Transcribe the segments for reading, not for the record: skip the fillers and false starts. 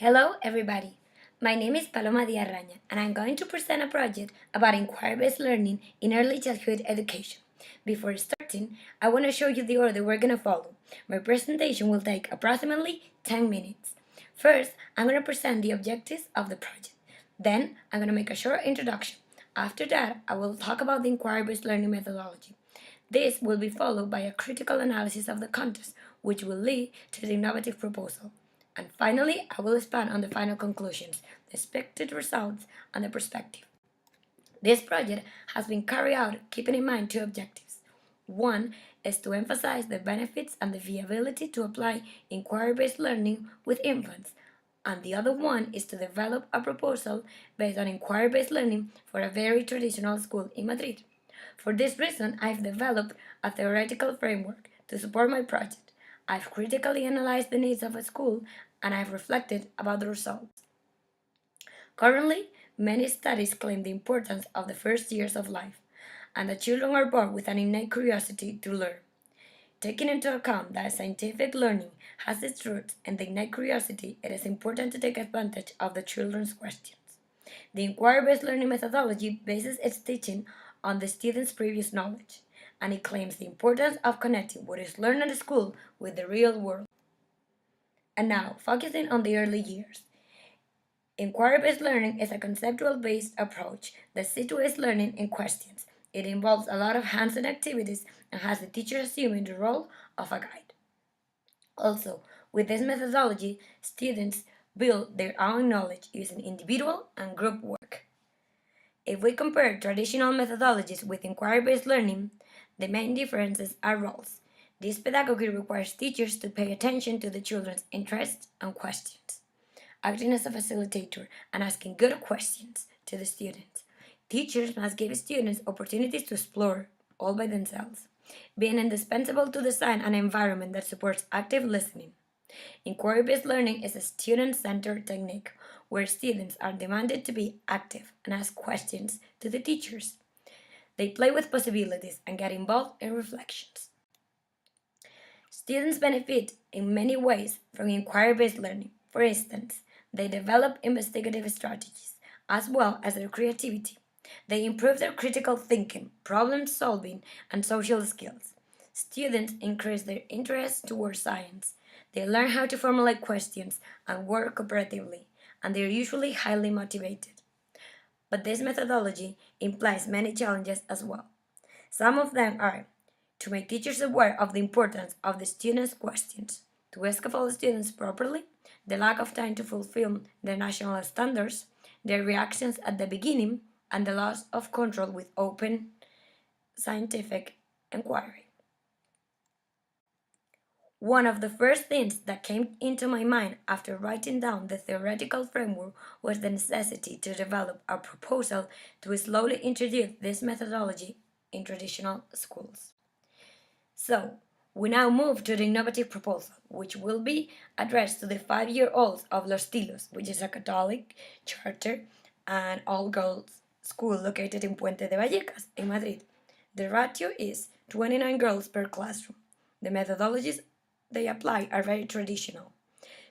Hello, everybody. My name is Paloma Díaz Raña, and I'm going to present a project about inquiry-based learning in early childhood education. Before starting, I want to show you the order we're going to follow. My presentation will take approximately 10 minutes. First, I'm going to present the objectives of the project. Then, I'm going to make a short introduction. After that, I will talk about the inquiry-based learning methodology. This will be followed by a critical analysis of the context, which will lead to the innovative proposal. And finally, I will expand on the final conclusions, the expected results, and the perspective. This project has been carried out keeping in mind two objectives. One is to emphasize the benefits and the viability to apply inquiry-based learning with infants, and the other one is to develop a proposal based on inquiry-based learning for a very traditional school in Madrid. For this reason, I've developed a theoretical framework to support my project. I've critically analyzed the needs of a school and I've reflected about the results. Currently, many studies claim the importance of the first years of life and that children are born with an innate curiosity to learn. Taking into account that scientific learning has its roots in the innate curiosity, it is important to take advantage of the children's questions. The inquiry-based learning methodology bases its teaching on the student's previous knowledge, and it claims the importance of connecting what is learned at school with the real world. And now, focusing on the early years. Inquiry-based learning is a conceptual-based approach that situates learning in questions. It involves a lot of hands-on activities and has the teacher assuming the role of a guide. Also, with this methodology, students build their own knowledge using individual and group work. If we compare traditional methodologies with inquiry-based learning, the main differences are roles. This pedagogy requires teachers to pay attention to the children's interests and questions, acting as a facilitator and asking good questions to the students. Teachers must give students opportunities to explore all by themselves, being indispensable to design an environment that supports active listening. Inquiry-based learning is a student-centered technique where students are demanded to be active and ask questions to the teachers. They play with possibilities and get involved in reflections. Students benefit in many ways from inquiry-based learning. For instance, they develop investigative strategies as well as their creativity. They improve their critical thinking, problem solving, and social skills. Students increase their interest towards science. They learn how to formulate questions and work cooperatively, and they are usually highly motivated. But this methodology implies many challenges as well. Some of them are to make teachers aware of the importance of the students' questions, to scaffold students properly, the lack of time to fulfill their national standards, their reactions at the beginning, and the loss of control with open scientific inquiry. One of the first things that came into my mind after writing down the theoretical framework was the necessity to develop a proposal to slowly introduce this methodology in traditional schools. So, we now move to the innovative proposal, which will be addressed to the 5-year-olds of Los Tilos, which is a Catholic charter and all-girls school located in Puente de Vallecas, in Madrid. The ratio is 29 girls per classroom. The methodologies they apply are very traditional.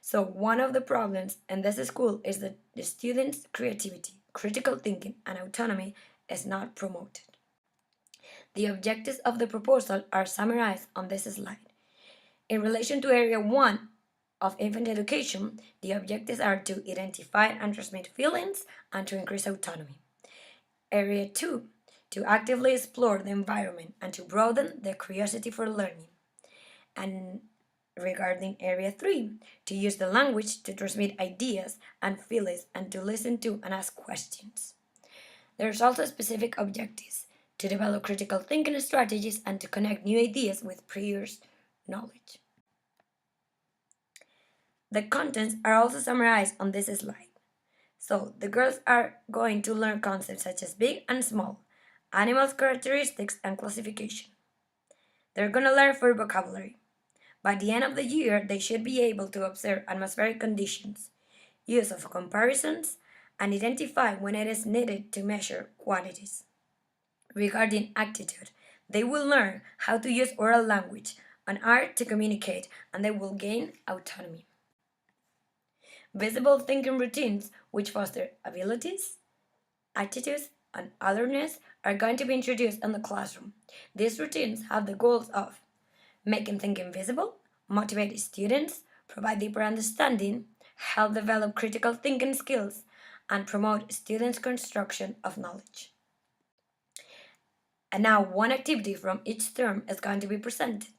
So one of the problems in this school is that the students' creativity, critical thinking, and autonomy is not promoted. The objectives of the proposal are summarized on this slide. In relation to Area 1 of infant education, the objectives are to identify and transmit feelings and to increase autonomy. Area 2, to actively explore the environment and to broaden the curiosity for learning. And regarding Area 3, to use the language to transmit ideas and feelings and to listen to and ask questions. There's also specific objectives to develop critical thinking strategies and to connect new ideas with previous knowledge. The contents are also summarized on this slide. So, the girls are going to learn concepts such as big and small, animals' characteristics and classification. They're going to learn full vocabulary. By the end of the year, they should be able to observe atmospheric conditions, use of comparisons, and identify when it is needed to measure quantities. Regarding attitude, they will learn how to use oral language and art to communicate, and they will gain autonomy. Visible thinking routines, which foster abilities, attitudes, and alertness, are going to be introduced in the classroom. These routines have the goals of making thinking visible, motivate students, provide deeper understanding, help develop critical thinking skills, and promote students' construction of knowledge. And now, one activity from each term is going to be presented.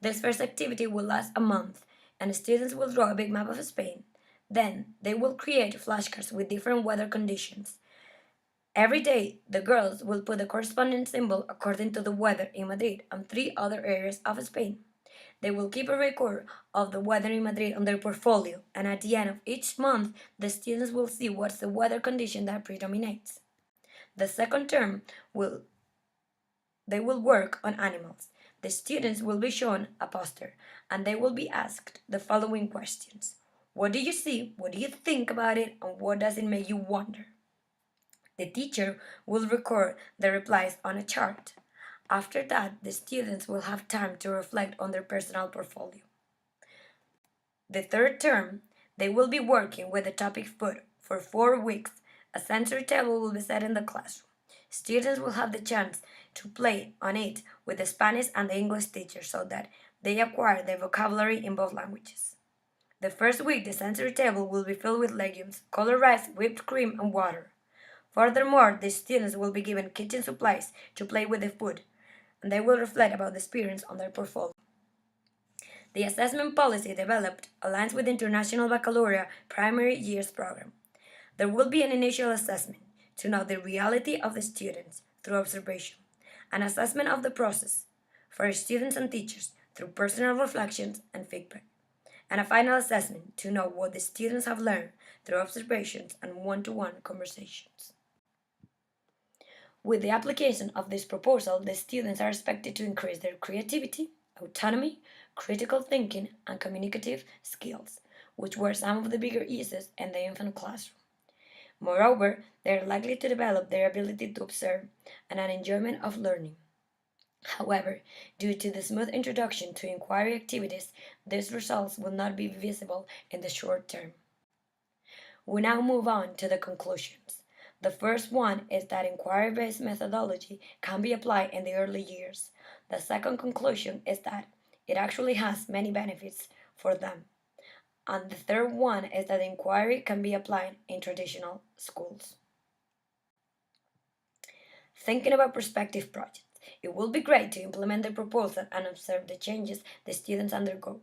This first activity will last a month, and students will draw a big map of Spain. Then, they will create flashcards with different weather conditions. Every day, the girls will put the corresponding symbol according to the weather in Madrid and 3 other areas of Spain. They will keep a record of the weather in Madrid on their portfolio, and at the end of each month, the students will see what's the weather condition that predominates. The second term they will work on animals. The students will be shown a poster, and they will be asked the following questions. What do you see? What do you think about it? And what does it make you wonder? The teacher will record the replies on a chart. After that, the students will have time to reflect on their personal portfolio. The third term, they will be working with the topic food. For 4 weeks, a sensory table will be set in the classroom. Students will have the chance to play on it with the Spanish and the English teacher so that they acquire the vocabulary in both languages. The first week, the sensory table will be filled with legumes, colored rice, whipped cream, and water. Furthermore, the students will be given kitchen supplies to play with the food, and they will reflect about the experience on their portfolio. The assessment policy developed aligns with the International Baccalaureate Primary Years Program. There will be an initial assessment to know the reality of the students through observation, an assessment of the process for students and teachers through personal reflections and feedback, and a final assessment to know what the students have learned through observations and one-to-one conversations. With the application of this proposal, the students are expected to increase their creativity, autonomy, critical thinking, and communicative skills, which were some of the bigger uses in the infant classroom. Moreover, they are likely to develop their ability to observe and an enjoyment of learning. However, due to the smooth introduction to inquiry activities, these results will not be visible in the short term. We now move on to the conclusions. The first one is that inquiry-based methodology can be applied in the early years. The second conclusion is that it actually has many benefits for them. And the third one is that inquiry can be applied in traditional schools. Thinking about prospective projects, it will be great to implement the proposal and observe the changes the students undergo.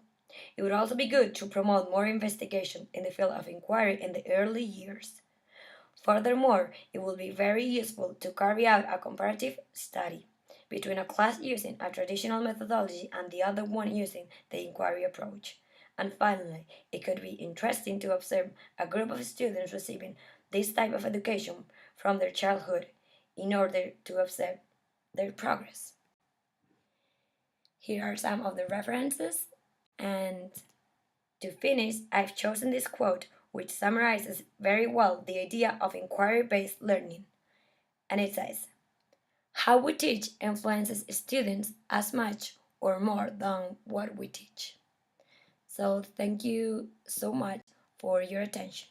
It would also be good to promote more investigation in the field of inquiry in the early years. Furthermore, it will be very useful to carry out a comparative study between a class using a traditional methodology and the other one using the inquiry approach. And finally, it could be interesting to observe a group of students receiving this type of education from their childhood in order to observe their progress. Here are some of the references, and to finish, I've chosen this quote which summarizes very well the idea of inquiry-based learning. And it says, "How we teach influences students as much or more than what we teach." So thank you so much for your attention.